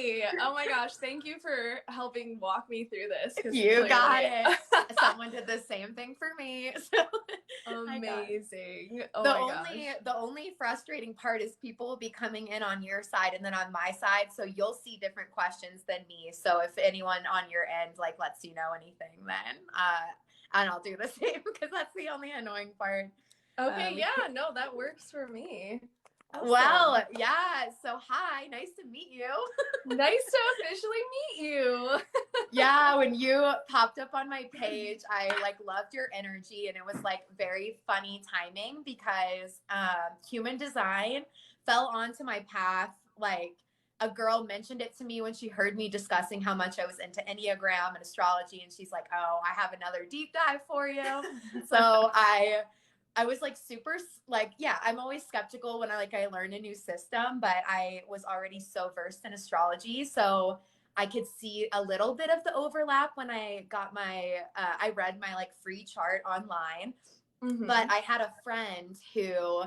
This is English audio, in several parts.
me. Oh my gosh. Thank you for helping walk me through this. You got it. Someone did the same thing for me. So amazing. Oh my gosh. The only frustrating part is people will be coming in on your side and then on my side. So you'll see different questions than me. So if anyone on your end like lets you know anything, then and I'll do the same because that's the only annoying part. Okay, yeah, no, that works for me. Awesome. Well, yeah. So hi, nice to meet you. Nice to officially meet you. Yeah, when you popped up on my page, I like loved your energy, and it was like very funny timing because human design fell onto my path. Like a girl mentioned it to me when she heard me discussing how much I was into Enneagram and astrology, and she's like, "Oh, I have another deep dive for you." So I was like super like, yeah, I'm always skeptical when I learn a new system, but I was already so versed in astrology. So I could see a little bit of the overlap when I got I read my like free chart online, but I had a friend who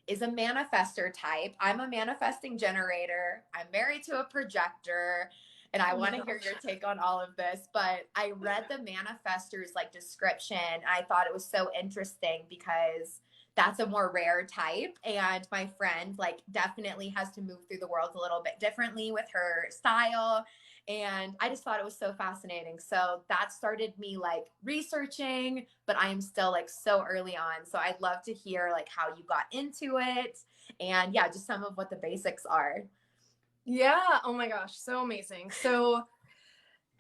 is a manifester type. I'm a manifesting generator. I'm married to a projector. And I want to hear your take on all of this, but I read the manifestor's like description. I thought it was so interesting because that's a more rare type. And my friend like definitely has to move through the world a little bit differently with her style. And I just thought it was so fascinating. So that started me like researching, but I am still like so early on. So I'd love to hear like how you got into it and yeah, just some of what the basics are. Yeah. Oh my gosh. So amazing. So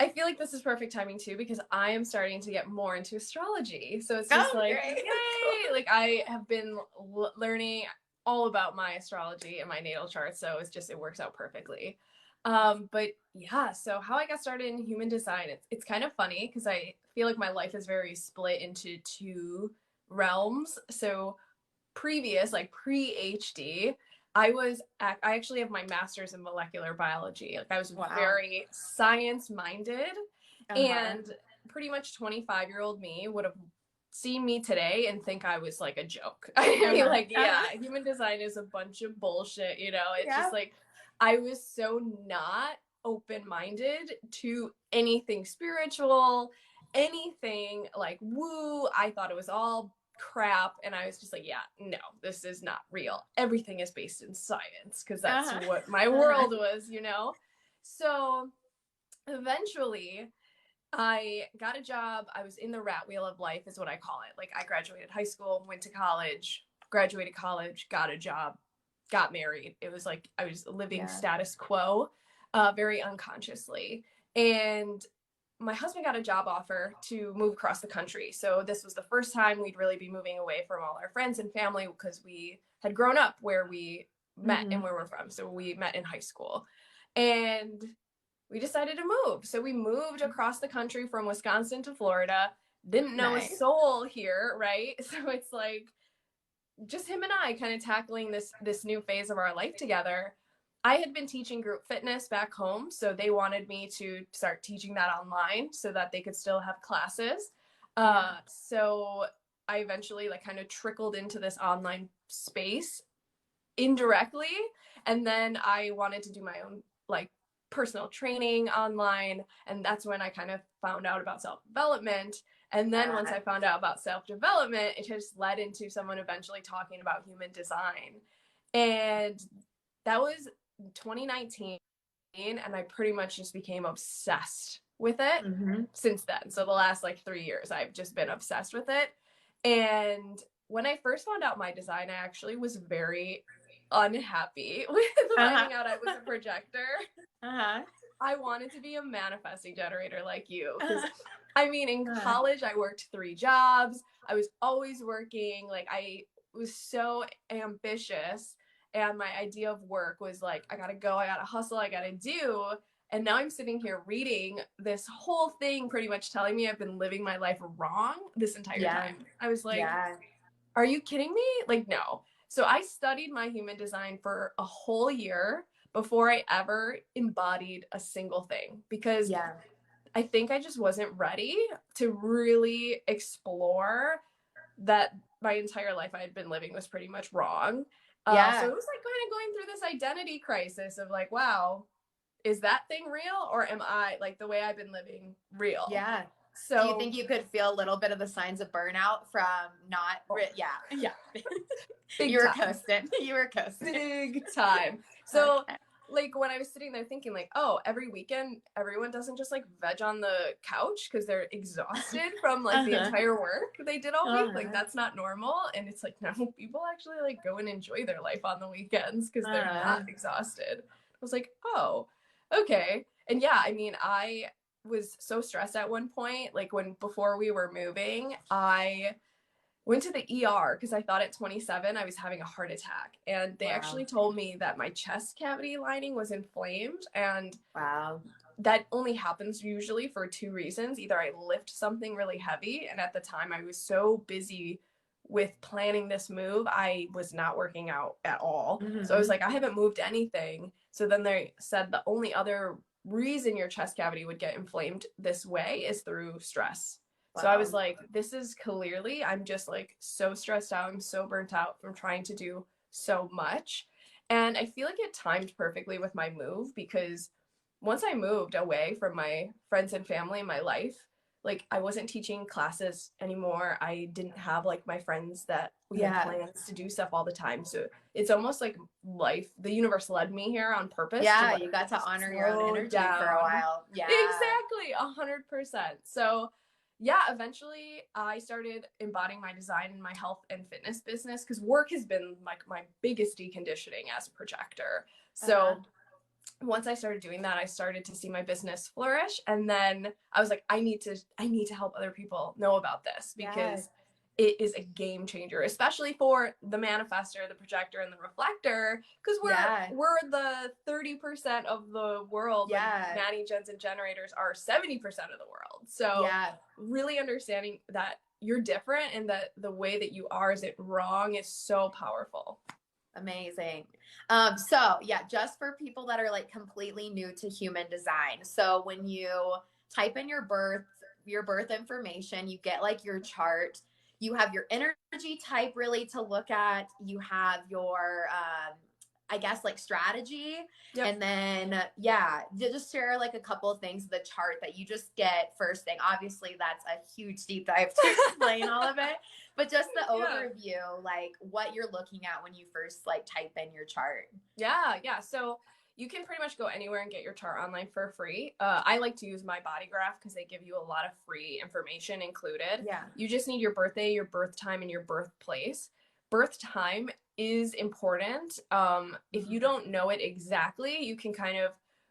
I feel like this is perfect timing too, because I am starting to get more into astrology. So it's just like, great. yay. Like I have been learning all about my astrology and my natal chart. So it works out perfectly. But yeah, so how I got started in human design, it's kind of funny because I feel like my life is very split into two realms. So like pre-HD, I actually have my master's in molecular biology. Like I was very science minded, and pretty much 25-year-old me would have seen me today and think I was like a joke. I mean, like, yeah, human design is a bunch of bullshit, you know? It's just like, I was so not open-minded to anything spiritual, anything like woo. I thought it was all crap, and I was just like, yeah, no, this is not real. Everything is based in science because that's what my world was, you know? So eventually I got a job. I was in the rat wheel of life is what I call it. Like I graduated high school, went to college, graduated college, got a job, got married. It was like I was living status quo, very unconsciously. And my husband got a job offer to move across the country. So this was the first time we'd really be moving away from all our friends and family because we had grown up where we met and where we're from. So we met in high school. And we decided to move. So we moved across the country from Wisconsin to Florida. Didn't know a soul here, right? So it's like just him and I kind of tackling this new phase of our life together. I had been teaching group fitness back home, so they wanted me to start teaching that online so that they could still have classes. So I eventually like kind of trickled into this online space indirectly, and then I wanted to do my own like personal training online, and that's when I kind of found out about self-development. And then once I found out about self-development, it just led into someone eventually talking about human design. And that was 2019, and I pretty much just became obsessed with it since then. So the last like 3 years, I've just been obsessed with it. And when I first found out my design, I actually was very unhappy with finding out I was a projector. I wanted to be a manifesting generator like you. Because I mean, in college, I worked 3 jobs. I was always working. Like I was so ambitious. And my idea of work was like, I gotta go, I gotta hustle, I gotta do. And now I'm sitting here reading this whole thing pretty much telling me I've been living my life wrong this entire time. I was like, are you kidding me? Like, no. So I studied my human design for a whole year before I ever embodied a single thing because I think I just wasn't ready to really explore that my entire life I had been living was pretty much wrong. So it was like kind of going through this identity crisis of like, wow, is that thing real, or am I, like, the way I've been living, real? Yeah. Do you So think you could feel a little bit of the signs of burnout from not? Yeah. Yeah. big You were time. coasting. You were coasting. Big time. So Okay. like when I was sitting there thinking like, oh, every weekend everyone doesn't just like veg on the couch because they're exhausted from like the Uh-huh. entire work they did all week. Like Uh-huh. that's not normal. And it's like, no, people actually like go and enjoy their life on the weekends because they're Uh-huh. not exhausted. I was like, oh, okay. And yeah, I mean, I was so stressed at one point, like when before we were moving, I went to the ER because I thought at 27 I was having a heart attack. And they Wow. actually told me that my chest cavity lining was inflamed. And Wow. that only happens usually for two reasons. Either I lift something really heavy, and at the time I was so busy with planning this move, I was not working out at all. So I was Mm-hmm. like, I haven't moved anything. So then they said the only other reason your chest cavity would get inflamed this way is through stress. So I was Wow. like, this is clearly, I'm just like so stressed out. I'm so burnt out from trying to do so much. And I feel like it timed perfectly with my move because once I moved away from my friends and family in my life, like I wasn't teaching classes anymore. I didn't have like my friends that we had Yeah. plans to do stuff all the time. So it's almost like life, the universe led me here on purpose to Yeah. like You got to honor your own slow energy for a down. while. Yeah. Exactly, 100%. So yeah, eventually I started embodying my design in my health and fitness business because work has been like my biggest deconditioning as a projector. Uh-huh. So once I started doing that, I started to see my business flourish. And then I was like, I need to help other people know about this Yeah. because it is a game changer, especially for the manifestor, the projector, and the reflector, because Yeah. we're the 30% of the world when Yeah. Natty gens and generators are 70% of the world. So Yeah. really understanding that you're different and that the way that you are isn't wrong is so powerful. Amazing. So yeah, just for people that are like completely new to human design. So when you type in your birth information, you get like your chart. You have your energy type really to look at. You have your I guess like strategy. Yep. And then yeah, just share like a couple of things of the chart that you just get first thing. Obviously, that's a huge deep dive to explain all of it. But just the overview, like what you're looking at when you first like type in your chart. Yeah. So you can pretty much go anywhere and get your chart online for free. I like to use my body graph because they give you a lot of free information included. Yeah. You just need your birthday, your birth time, and your birthplace. Birth time is important. If you don't know it exactly, you can kind of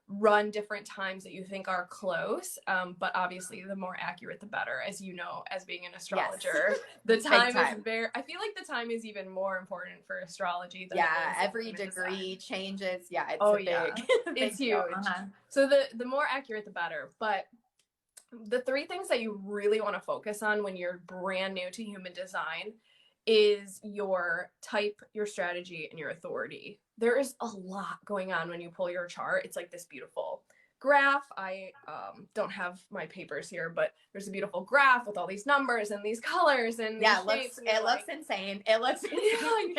run different times that you think are close. But obviously, the more accurate, the better, as you know, as being an astrologer. Yes. The time, time. is very, I feel like the time is even more important for astrology than yeah, it is every degree changes. Yeah, it's oh a big, yeah, big it's huge. Uh-huh. So the more accurate, the better. But the three things that you really want to focus on when you're brand new to human design is your type, your strategy, and your authority. There is a lot going on when you pull your chart. It's like this beautiful graph. I don't have my papers here, but there's a beautiful graph with all these numbers and these colors and these shapes. It looks insane. It looks insane.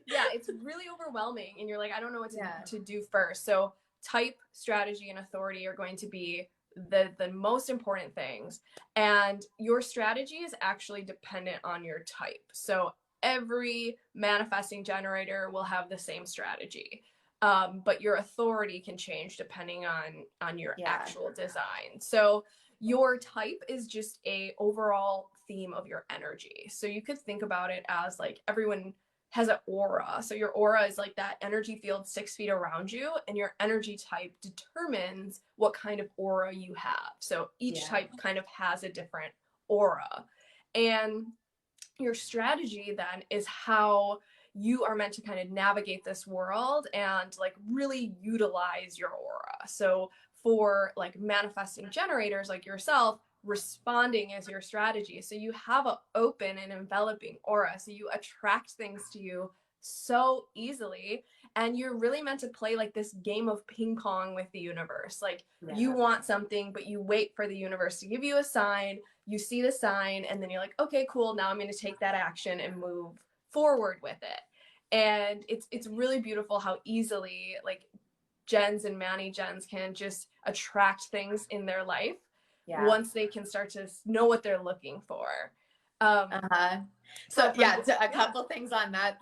Yeah, it's really overwhelming, and you're like, I don't know what to do first. So type, strategy, and authority are going to be the most important things, and your strategy is actually dependent on your type. So every manifesting generator will have the same strategy, but your authority can change depending on your actual design. So your type is just a overall theme of your energy. So you could think about it as like everyone has an aura. So your aura is like that energy field 6 feet around you, and your energy type determines what kind of aura you have. So each type kind of has a different aura. And your strategy then is how you are meant to kind of navigate this world and like really utilize your aura. So for like manifesting generators like yourself, responding is your strategy. So you have an open and enveloping aura. So you attract things to you so easily, and you're really meant to play like this game of ping pong with the universe. Like you want something, but you wait for the universe to give you a sign. You see the sign, and then you're like, okay, cool, now I'm going to take that action and move forward with it. And it's really beautiful how easily like gens and Manny gens can just attract things in their life Yeah. once they can start to know what they're looking for. So yeah, a yeah. couple things on that.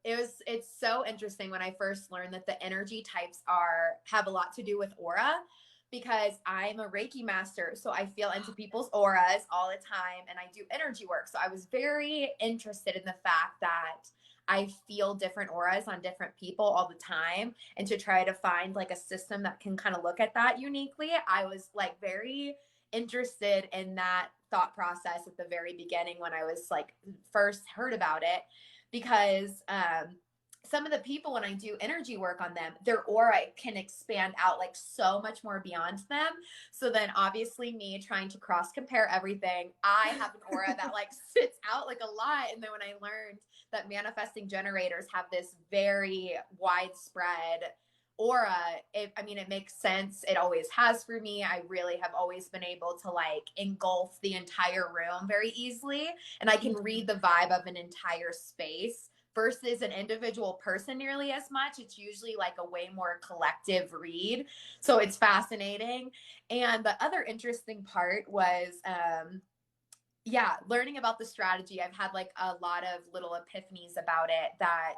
It's so interesting when I first learned that the energy types have a lot to do with aura, because I'm a Reiki master, so I feel into people's auras all the time, and I do energy work. So I was very interested in the fact that I feel different auras on different people all the time, and to try to find like a system that can kind of look at that uniquely. I was like very interested in that thought process at the very beginning when I was like first heard about it, because some of the people, when I do energy work on them, their aura can expand out like so much more beyond them. So then obviously me trying to cross compare everything, I have an aura that like sits out like a lot. And then when I learned that manifesting generators have this very widespread aura, it makes sense. It always has for me. I really have always been able to like engulf the entire room very easily, and I can read the vibe of an entire space versus an individual person nearly as much. It's usually like a way more collective read. So it's fascinating. And the other interesting part was learning about the strategy. I've had like a lot of little epiphanies about it, that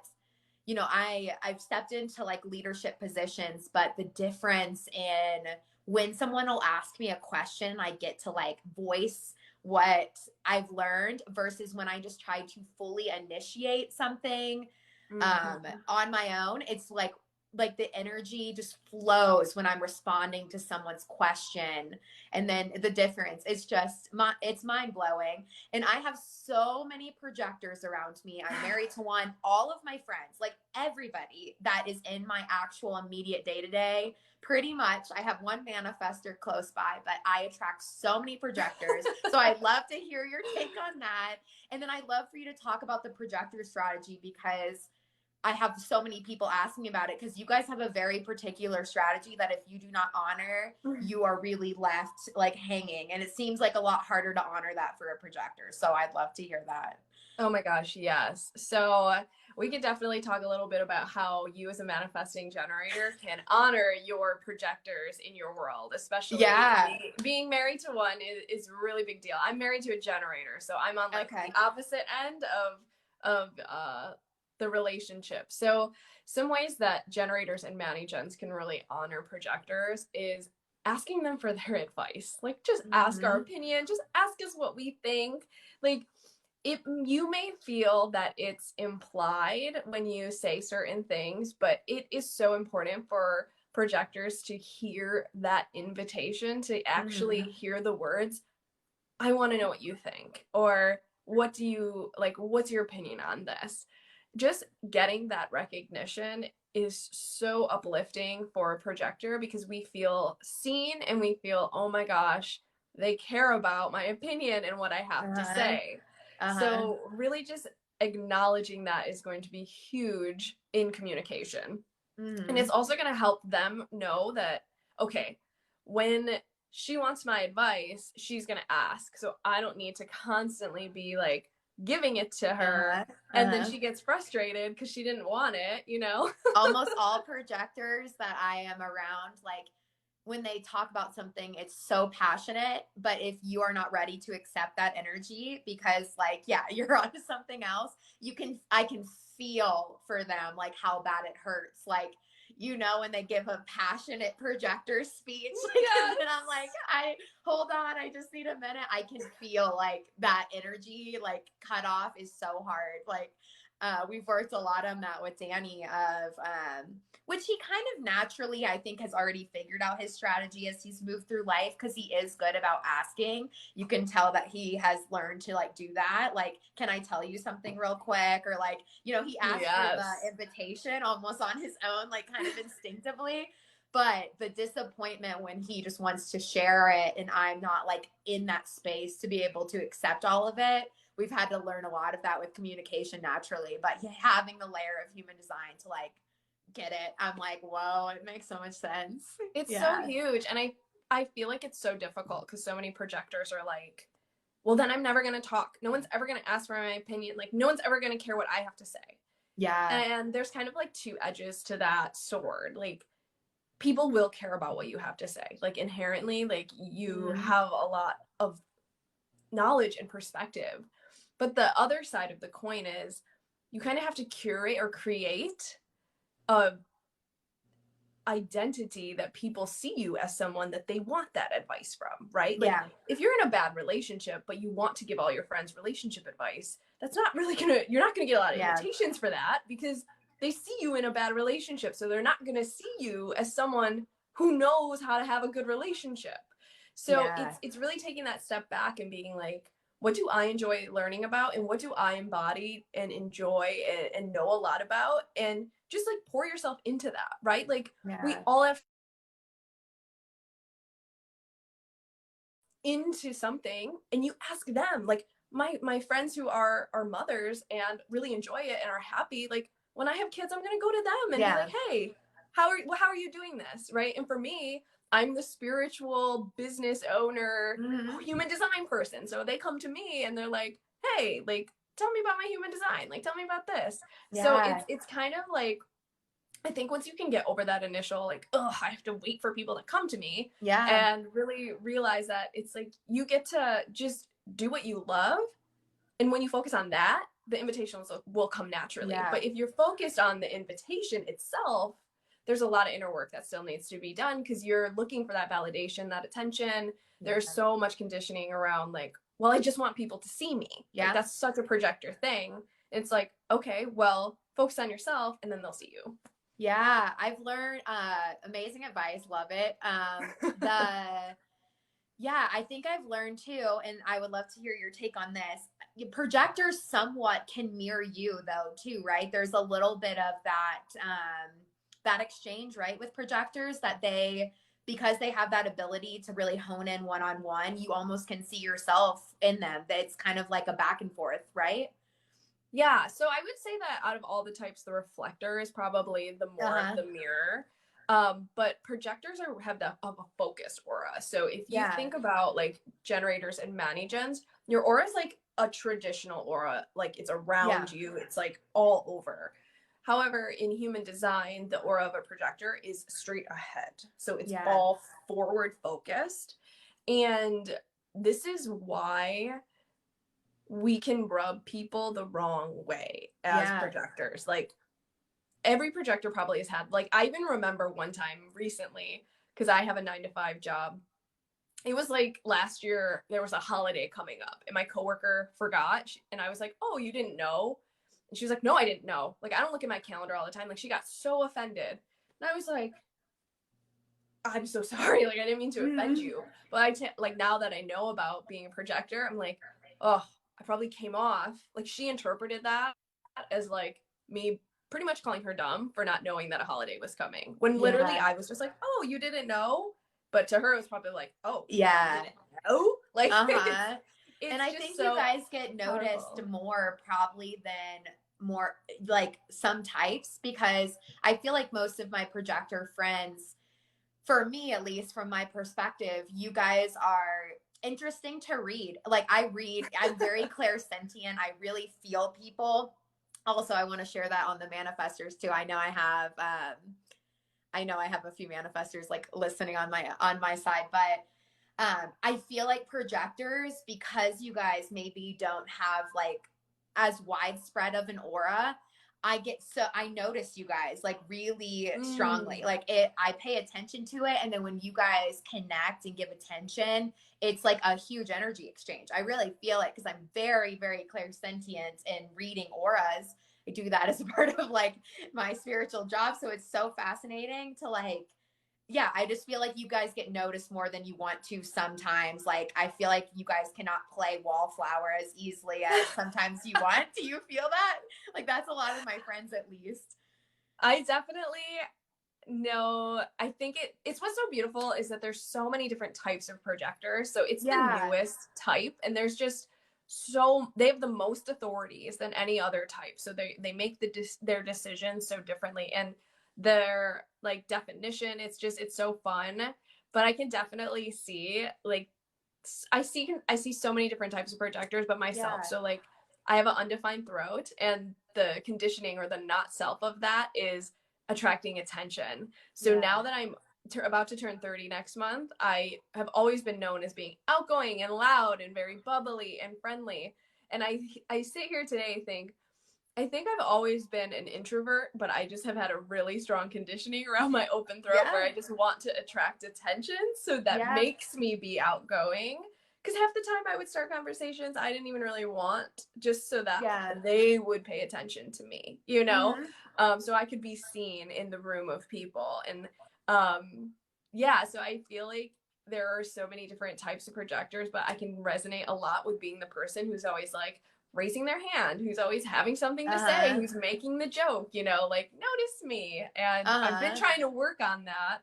I've stepped into like leadership positions, but the difference in when someone will ask me a question, I get to like voice what I've learned, versus when I just try to fully initiate something on my own. It's like the energy just flows when I'm responding to someone's question. And then the difference, it's mind blowing. And I have so many projectors around me. I'm married to one. All of my friends, like everybody that is in my actual immediate day to day, pretty much. I have one manifester close by, but I attract so many projectors. So I'd love to hear your take on that. And then I'd love for you to talk about the projector strategy, because I have so many people asking about it, because you guys have a very particular strategy that if you do not honor, you are really left like hanging. And it seems like a lot harder to honor that for a projector. So I'd love to hear that. Oh my gosh, yes. So we could definitely talk a little bit about how you as a manifesting generator can honor your projectors in your world, especially being married to one is a really big deal. I'm married to a generator, so I'm on like the opposite end of the relationship. So some ways that generators and Manny-gens can really honor projectors is asking them for their advice. Like, just ask our opinion, just ask us what we think. Like, you may feel that it's implied when you say certain things, but it is so important for projectors to hear that invitation, to actually hear the words, I want to know what you think, or what's your opinion on this? Just getting that recognition is so uplifting for a projector, because we feel seen and we feel, oh my gosh, they care about my opinion and what I have to say. So really just acknowledging that is going to be huge in communication. And it's also going to help them know that, okay, when she wants my advice, she's going to ask. So I don't need to constantly be like giving it to her, and then she gets frustrated because she didn't want it, Almost all projectors that I am around, like, when they talk about something, it's so passionate, but if you are not ready to accept that energy, because like, you're onto something else, I can feel for them, like how bad it hurts. Like, when they give a passionate projector speech, and I'm like, hold on, I just need a minute. I can feel like that energy, like cut off, is so hard. Like, we've worked a lot on that with Danny, of which he kind of naturally, I think, has already figured out his strategy as he's moved through life, because he is good about asking. You can tell that he has learned to like do that. Like, can I tell you something real quick? Or like, he asked for the invitation almost on his own, like kind of instinctively. But the disappointment when he just wants to share it and I'm not like in that space to be able to accept all of it, we've had to learn a lot of that with communication naturally. But having the layer of human design to like get it, I'm like, whoa, it makes so much sense. It's so huge. And I feel like it's so difficult because so many projectors are like, well, then I'm never going to talk. No one's ever going to ask for my opinion. Like, no one's ever going to care what I have to say. Yeah. And there's kind of like two edges to that sword. Like people will care about what you have to say. Like inherently, like you Mhm. have a lot of knowledge and perspective. But the other side of the coin is you kind of have to curate or create a identity that people see you as someone that they want that advice from, right? Like Yeah. if you're in a bad relationship but you want to give all your friends relationship advice, that's not really you're not gonna get a lot of Yeah. invitations for that because they see you in a bad relationship, so they're not gonna see you as someone who knows how to have a good relationship. So Yeah. it's really taking that step back and being like, what do I enjoy learning about and what do I embody and enjoy and know a lot about, and just like pour yourself into that, right? Like we Yeah. all have into something and you ask them. Like my friends who are mothers and really enjoy it and are happy, like when I have kids I'm going to go to them and be like, Yeah. hey, how are you doing this, right? And for me, I'm the spiritual business owner Mhm. human design person, so they come to me and they're like, hey, like tell me about my human design, like tell me about this. So Yeah. it's kind of like, I think once you can get over that initial, like, oh, I have to wait for people to come to me, Yeah. and really realize that it's like you get to just do what you love. And when you focus on that, the invitations will come naturally. Yeah. But if you're focused on the invitation itself, there's a lot of inner work that still needs to be done because you're looking for that validation, that attention. Yeah. There's so much conditioning around, like, well, I just want people to see me. Like, Yeah. that's such a projector thing. It's like, okay, well, focus on yourself and then they'll see you. Yeah, I've learned amazing advice. Love it. The Yeah, I think I've learned too, and I would love to hear your take on this. Projectors somewhat can mirror you though too, right? There's a little bit of that exchange, right, with projectors that they, because they have that ability to really hone in one on one, you almost can see yourself in them. It's kind of like a back and forth, right? Yeah, so I would say that out of all the types, the reflector is probably the more of Uh-huh. the mirror. But projectors have a focused aura. So if you Yeah. think about like generators and mani-gens, your aura is like a traditional aura, like it's Yeah. around you, it's like all over. However, in human design, the aura of a projector is straight ahead. So it's Yeah. all forward focused. And this is why we can rub people the wrong way as Yeah. projectors. Like every projector probably has had, like, I even remember one time recently, because I have a 9 to 5 job. It was like last year, there was a holiday coming up, and my coworker forgot. And I was like, oh, you didn't know? And she was like, no, I didn't know. Like, I don't look at my calendar all the time. Like, she got so offended. And I was like, I'm so sorry. Like, I didn't mean to offend Mhm. you. But like, now that I know about being a projector, I'm like, oh, I probably came off. Like, she interpreted that as like me pretty much calling her dumb for not knowing that a holiday was coming. When literally Yeah. I was just like, oh, you didn't know? But to her, it was probably like, oh, you Yeah. didn't know? Like, Uh-huh. And it's I just think you so guys get noticed powerful. more probably than more like some types, because I feel like most of my projector friends, for me at least from my perspective, you guys are interesting to read. Like I'm very clairsentient. I really feel people. Also, I want to share that on the manifestors too. I know I have a few manifestors like listening on my side, but I feel like projectors, because you guys maybe don't have like as widespread of an aura, I notice you guys like really strongly. Mm. Like I pay attention to it, and then when you guys connect and give attention, it's like a huge energy exchange. I really feel it because I'm very, very clairsentient in reading auras. I do that as a part of like my spiritual job. So it's so fascinating to like, yeah, I just feel like you guys get noticed more than you want to sometimes. Like, I feel like you guys cannot play wallflower as easily as sometimes you want. Do you feel that? Like, that's a lot of my friends, at least. I definitely know. I think it's what's so beautiful is that there's so many different types of projectors. So it's the Yeah. newest type, and there's just so they have the most authorities than any other type. So they make their decisions so differently, and their like definition. It's so fun. But I can definitely see like I see so many different types of projectors, but myself. Yeah. So like I have an undefined throat, and the conditioning or the not self of that is attracting attention. So now that I'm about to turn 30 next month, I have always been known as being outgoing and loud and very bubbly and friendly. And I sit here today I think I've always been an introvert, but I just have had a really strong conditioning around my open throat where I just want to attract attention. So that makes me be outgoing. Because half the time I would start conversations I didn't even really want, just so that they would pay attention to me, you know? So I could be seen in the room of people. And so I feel like there are so many different types of projectors, but I can resonate a lot with being the person who's always like raising their hand, who's always having something to say, who's making the joke, you know, like notice me. And I've been trying to work on that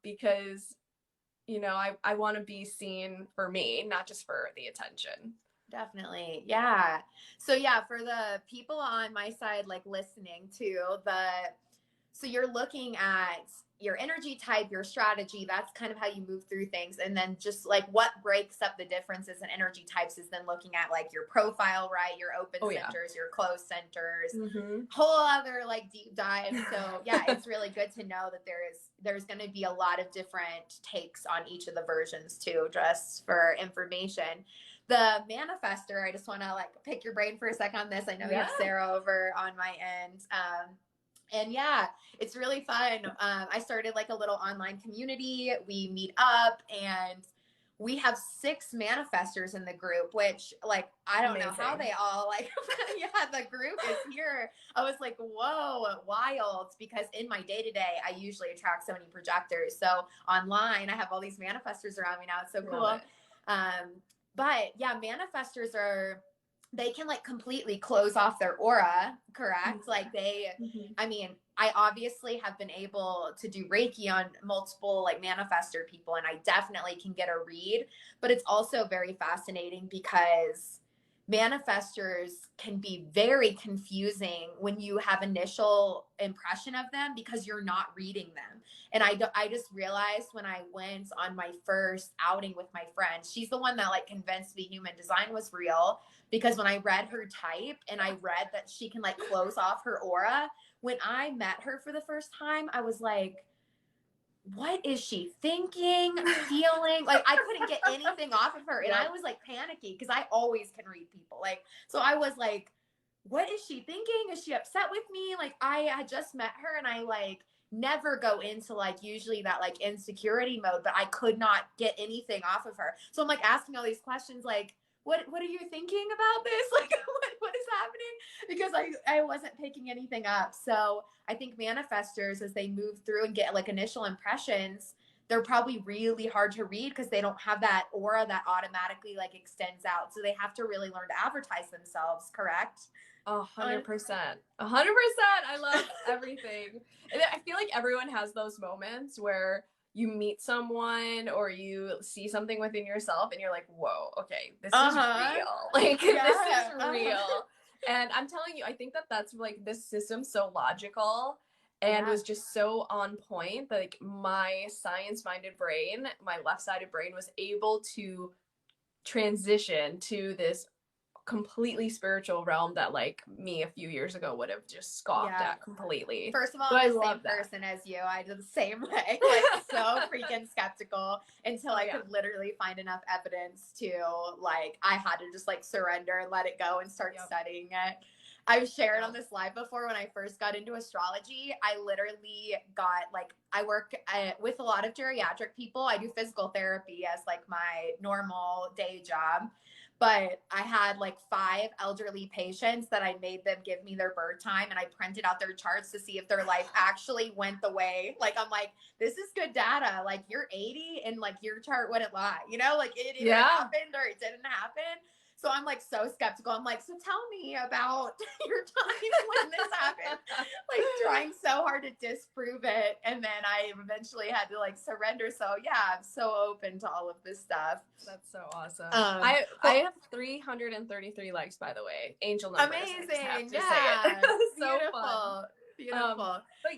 because, you know, I want to be seen for me, not just for the attention. Definitely. Yeah. So yeah, for the people on my side, like listening to so you're looking at your energy type, your strategy, that's kind of how you move through things. And then just like what breaks up the differences in energy types is then looking at like your profile, right? Your open centers, your closed centers, whole other like deep dive. So yeah, it's really good to know that there's going to be a lot of different takes on each of the versions too, just for information. The manifester, I just want to like pick your brain for a second on this. I know we have Sarah over on my end. And yeah, it's really fun. I started like a little online community. We meet up and we have 6 manifestors in the group, which like, I don't know how they all like, the group is here. I was like, whoa, wild. Because in my day-to-day, I usually attract so many projectors. So online, I have all these manifestors around me now. It's so cool. But yeah, manifestors they can like completely close off their aura, correct? Like I mean, I obviously have been able to do Reiki on multiple like manifestor people, and I definitely can get a read, but it's also very fascinating because manifestors can be very confusing when you have initial impression of them because you're not reading them. And I just realized when I went on my first outing with my friend, she's the one that like convinced me human design was real, because when I read her type and I read that she can like close off her aura, when I met her for the first time, I was like, what is she thinking, feeling? Like I couldn't get anything off of her. And I was like panicky because I always can read people. Like, so I was like, what is she thinking? Is she upset with me? Like I had just met her and I like never go into like usually that like insecurity mode, but I could not get anything off of her. So I'm like asking all these questions like, what are you thinking about this? Like, what is happening? Because I wasn't picking anything up. So I think manifestors, as they move through and get like initial impressions, they're probably really hard to read because they don't have that aura that automatically like extends out. So they have to really learn to advertise themselves, correct? 100%. 100%. I love everything. And I feel like everyone has those moments where you meet someone or you see something within yourself and you're like, whoa, okay, this is real. Like, this is real. And I'm telling you, I think that's like this system's so logical and was just so on point that like my science-minded brain, my left-sided brain was able to transition to this completely spiritual realm that like me a few years ago would have just scoffed at completely. First of all, I'm the same person as you. I did the same way. Like so freaking skeptical until I could literally find enough evidence to like I had to just like surrender and let it go and start studying it. I've shared on this live before when I first got into astrology, I literally got like, I work with a lot of geriatric people. I do physical therapy as like my normal day job. But I had like 5 elderly patients that I made them give me their birth time and I printed out their charts to see if their life actually went the way. Like, I'm like, this is good data. Like you're 80 and like your chart wouldn't lie, you know, like it either happened or it didn't happen. So I'm like so skeptical. I'm like, so tell me about your time when this happened. Like trying so hard to disprove it. And then I eventually had to like surrender. So yeah, I'm so open to all of this stuff. That's so awesome. I have 333 likes, by the way. Angel numbers. Amazing. Yeah. So beautiful. Fun. Beautiful. But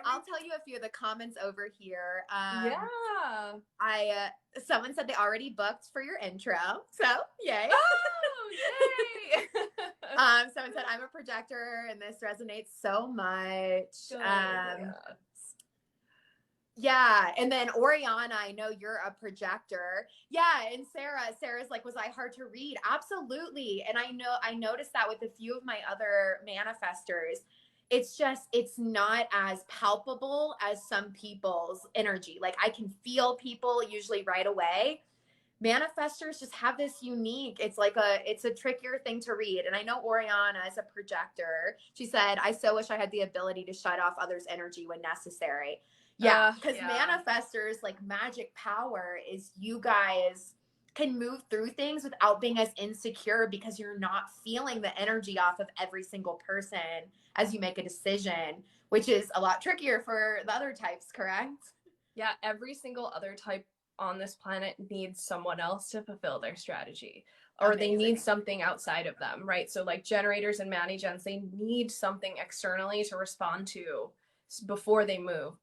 I'll tell you a few of the comments over here. Someone said they already booked for your intro. So yay. Oh, yay. Someone said, I'm a projector and this resonates so much. Good. Yeah. And then Oriana, I know you're a projector. Yeah. And Sarah's like, was I hard to read? Absolutely. And I noticed that with a few of my other manifestors. It's not as palpable as some people's energy. Like I can feel people usually right away. Manifestors just have this unique, it's a trickier thing to read. And I know Oriana is a projector. She said, I so wish I had the ability to shut off others' energy when necessary. Yeah, because manifestors, like magic power is you guys can move through things without being as insecure because you're not feeling the energy off of every single person as you make a decision, which is a lot trickier for the other types, correct? Yeah, every single other type on this planet needs someone else to fulfill their strategy, or they need something outside of them, right? So like generators and mani-gens, they need something externally to respond to before they move.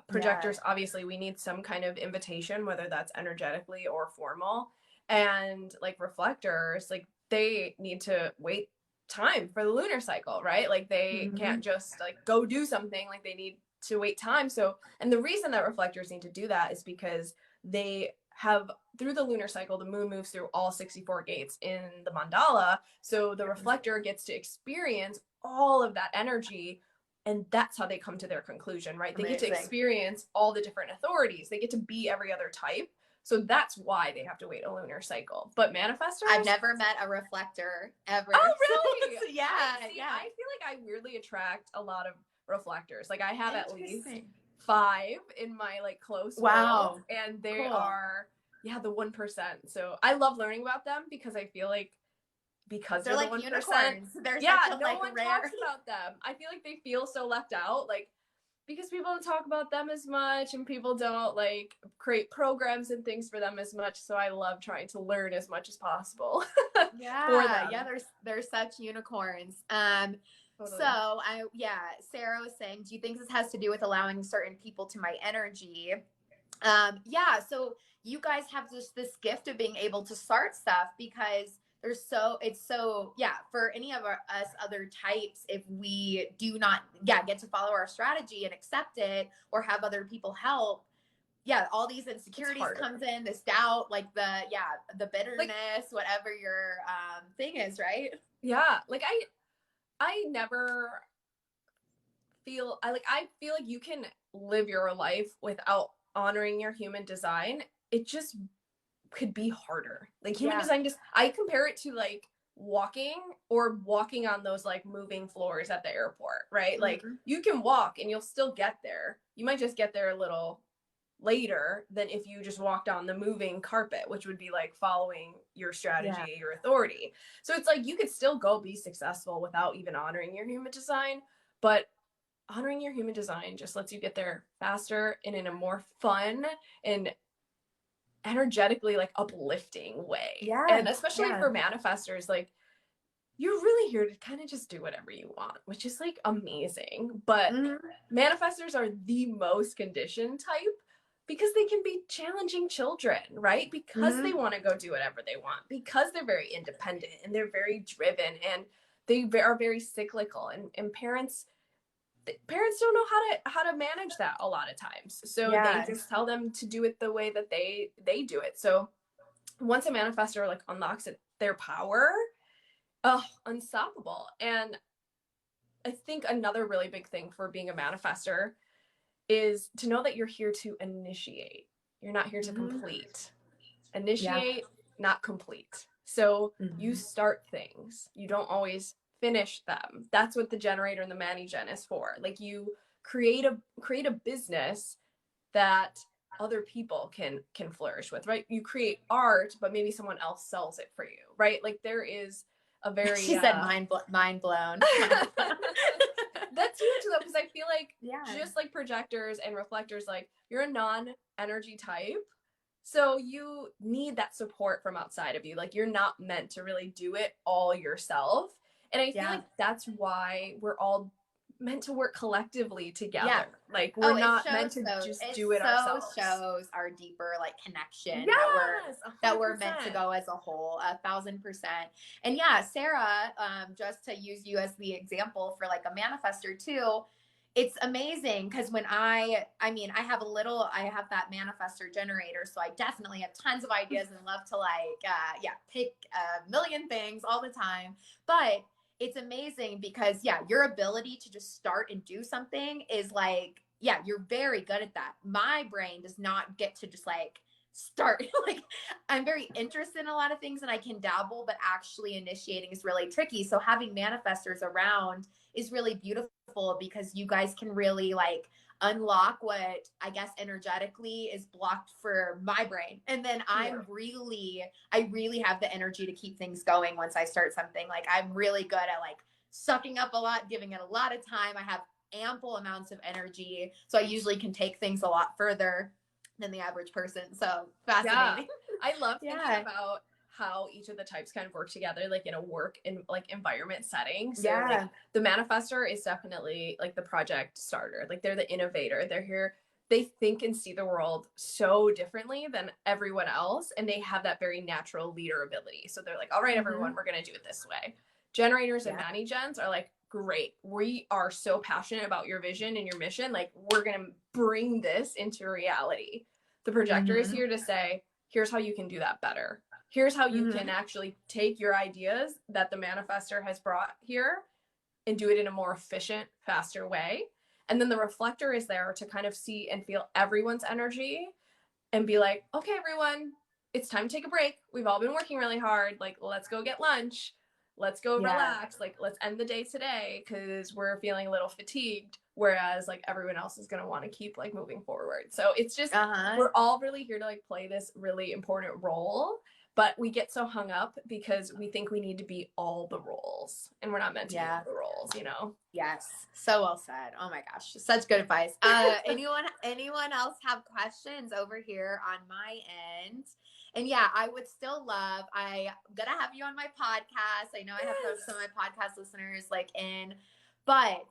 Projectors, obviously, we need some kind of invitation, whether that's energetically or formal. And like reflectors, like they need to wait time for the lunar cycle, right? Like they can't just like go do something, like they need to wait time. So, and the reason that reflectors need to do that is because they have, through the lunar cycle, the moon moves through all 64 gates in the mandala. So the reflector gets to experience all of that energy. And that's how they come to their conclusion, right? They get to experience all the different authorities. They get to be every other type. So that's why they have to wait a lunar cycle. But manifestors? I've never met a reflector ever. Oh, really? Yeah. I feel like I weirdly attract a lot of reflectors. Like I have at least 5 in my like close world, and they are the 1%. So I love learning about them because I feel like they're like the 1%, unicorns. They're no one talks about them. I feel like they feel so left out, like because people don't talk about them as much and people don't like create programs and things for them as much. So I love trying to learn as much as possible. They're such unicorns. Totally. So Sarah was saying, do you think this has to do with allowing certain people to my energy? So you guys have just this gift of being able to start stuff because for any of us other types, if we do not get to follow our strategy and accept it or have other people help, all these insecurities comes in, this doubt, like the bitterness, like, whatever your thing is, right? Yeah, like I never feel I feel like you can live your life without honoring your human design. It just could be harder. Like human design, just I compare it to like walking on those like moving floors at the airport, right? Like you can walk and you'll still get there. You might just get there a little later than if you just walked on the moving carpet, which would be like following your strategy, your authority. So it's like you could still go be successful without even honoring your human design, but honoring your human design just lets you get there faster and in a more fun and energetically like uplifting way. And especially for manifestors, like you're really here to kind of just do whatever you want, which is like amazing. But manifestors are the most conditioned type because they can be challenging children, right? Because they want to go do whatever they want, because they're very independent and they're very driven and they are very cyclical, and parents don't know how to manage that a lot of times. So they just tell them to do it the way that they do it. So once a manifestor like unlocks their power, unstoppable. And I think another really big thing for being a manifestor is to know that you're here to initiate. You're not here to complete. Initiate, not complete. So you start things. You don't always finish them. That's what the generator and the mani-gen is for. Like you create a business that other people can flourish with, right? You create art, but maybe someone else sells it for you, right? Like there is a very she said mind blown. That's huge though, because I feel like just like projectors and reflectors, like you're a non-energy type, so you need that support from outside of you. Like you're not meant to really do it all yourself. And I feel like that's why we're all meant to work collectively Yeah. together. Like we're Oh, not meant to just do it ourselves. shows our deeper like connection Yes, that we're meant to 100%. go as a whole, 1,000%. And yeah, Sarah, just to use you as the example for like a manifester too, it's amazing because when I mean, I have that manifester generator, so I definitely have tons of ideas and love to like, pick a million things all the time. But it's amazing because yeah, your ability to just start and do something is like, yeah, you're very good at that. My brain does not get to just like start. Like I'm very interested in a lot of things and I can dabble, but actually initiating is really tricky. So having manifestors around is really beautiful because you guys can really like unlock what I guess energetically is blocked for my brain. And then I really have the energy to keep things going once I start something. Like I'm really good at like sucking up a lot, giving it a lot of time. I have ample amounts of energy. So I usually can take things a lot further than the average person. So Yeah. fascinating. I love thinking Yeah. about how each of the types kind of work together, like in a work and like environment setting. So Yeah. like the manifester is definitely like the project starter. Like they're the innovator. They're here. They think and see the world so differently than everyone else. And they have that very natural leader ability. So they're like, all right, everyone, we're going to do it this way. Generators and nanny gens are like, great. We are so passionate about your vision and your mission. Like we're going to bring this into reality. The projector is here to say, here's how you can do that better. Here's how you can actually take your ideas that the manifester has brought here and do it in a more efficient, faster way. And then the reflector is there to kind of see and feel everyone's energy and be like, okay, everyone, it's time to take a break. We've all been working really hard. Like, let's go get lunch. Let's go relax. Like, let's end the day today because we're feeling a little fatigued. Whereas, like, everyone else is going to want to keep, like, moving forward. So it's just, we're all really here to, like, play this really important role. But we get so hung up because we think we need to be all the roles. And we're not meant to be all the roles, you know? Yes. So well said. Oh my gosh. Such good advice. Anyone else have questions over here on my end? And yeah, I would still love, I'm going to have you on my podcast. I know I have some of my podcast listeners like in, but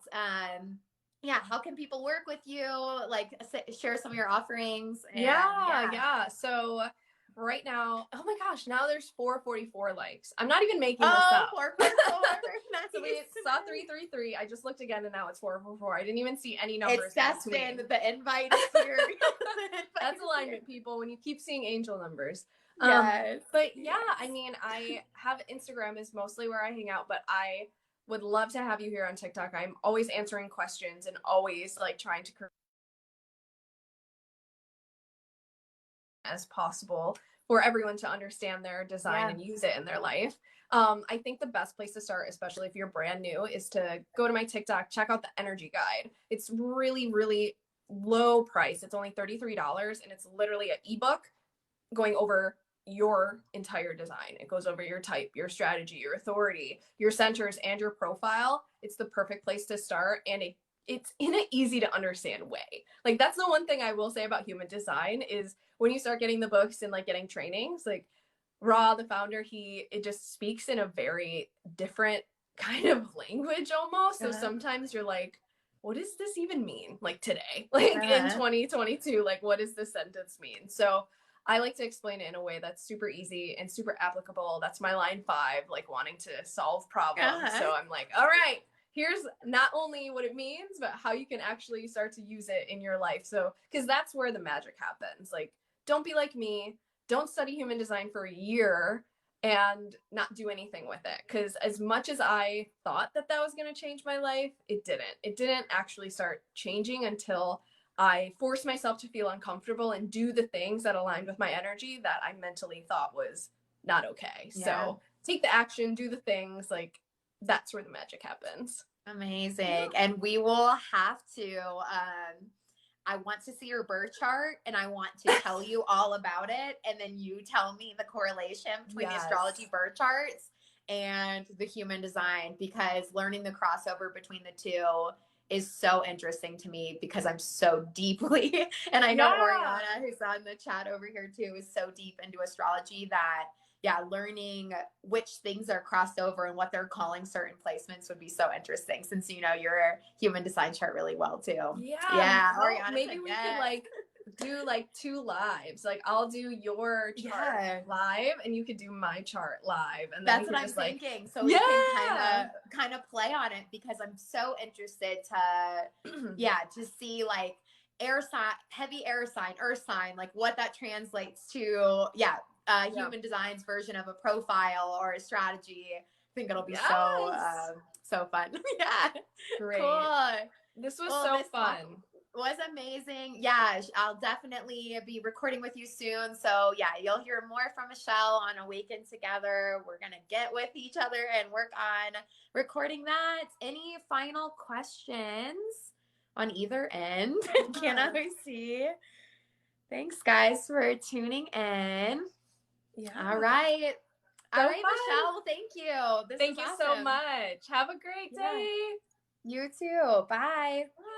yeah, how can people work with you? Like share some of your offerings. And, yeah. So right now, oh my gosh, now there's 444 likes. I'm not even making this up. 444. So we saw 333. I just looked again and now it's 444. I didn't even see any numbers. It's destined. The invite is here. That's alignment, people, when you keep seeing angel numbers. Yes. But yeah, I mean, I have Instagram is mostly where I hang out, but I would love to have you here on TikTok. I'm always answering questions and always like trying to as possible for everyone to understand their design and use it in their life. I think the best place to start, especially if you're brand new, is to go to my TikTok, check out the energy guide. It's really, really low price. It's only $33 and it's literally an ebook going over your entire design. It goes over your type, your strategy, your authority, your centers, and your profile. It's the perfect place to start. And it's in an easy to understand way. Like that's the one thing I will say about human design is when you start getting the books and like getting trainings, like Ra, the founder, it just speaks in a very different kind of language almost. So sometimes you're like, what does this even mean? Like today, like in 2022, like what does this sentence mean? So I like to explain it in a way that's super easy and super applicable. That's my line 5, like wanting to solve problems. So I'm like, all right, here's not only what it means, but how you can actually start to use it in your life. So, because that's where the magic happens. Like, don't be like me. Don't study human design for a year and not do anything with it. Because as much as I thought that was going to change my life, it didn't. It didn't actually start changing until I forced myself to feel uncomfortable and do the things that aligned with my energy that I mentally thought was not okay. So take the action, do the things, like that's where the magic happens. Amazing. And we will have to, I want to see your birth chart and I want to tell you all about it. And then you tell me the correlation between the astrology birth charts and the human design, because learning the crossover between the two is so interesting to me because I'm so deeply, and I know Oriana, who's on the chat over here too, is so deep into astrology that yeah, learning which things are crossed over and what they're calling certain placements would be so interesting, since you know your human design chart really well too. Yeah, Yeah, well, Oriana maybe we could like do like 2 lives. Like I'll do your chart live and you could do my chart live, and then that's what I'm thinking. So yeah, we can kind of play on it, because I'm so interested to to see like air sign, heavy air sign, earth sign, like what that translates to. Human design's version of a profile or a strategy. I think it'll be so fun. Yeah, great. Cool. This was so fun. Was amazing. Yeah, I'll definitely be recording with you soon. So yeah, you'll hear more from Michelle on Awaken Together. We're gonna get with each other and work on recording that. Any final questions on either end? Can I see? Thanks, guys, for tuning in. Yeah. All right. So all right, fun. Michelle. Thank you. Thank you awesome. So much. Have a great day. You too. Bye. Bye.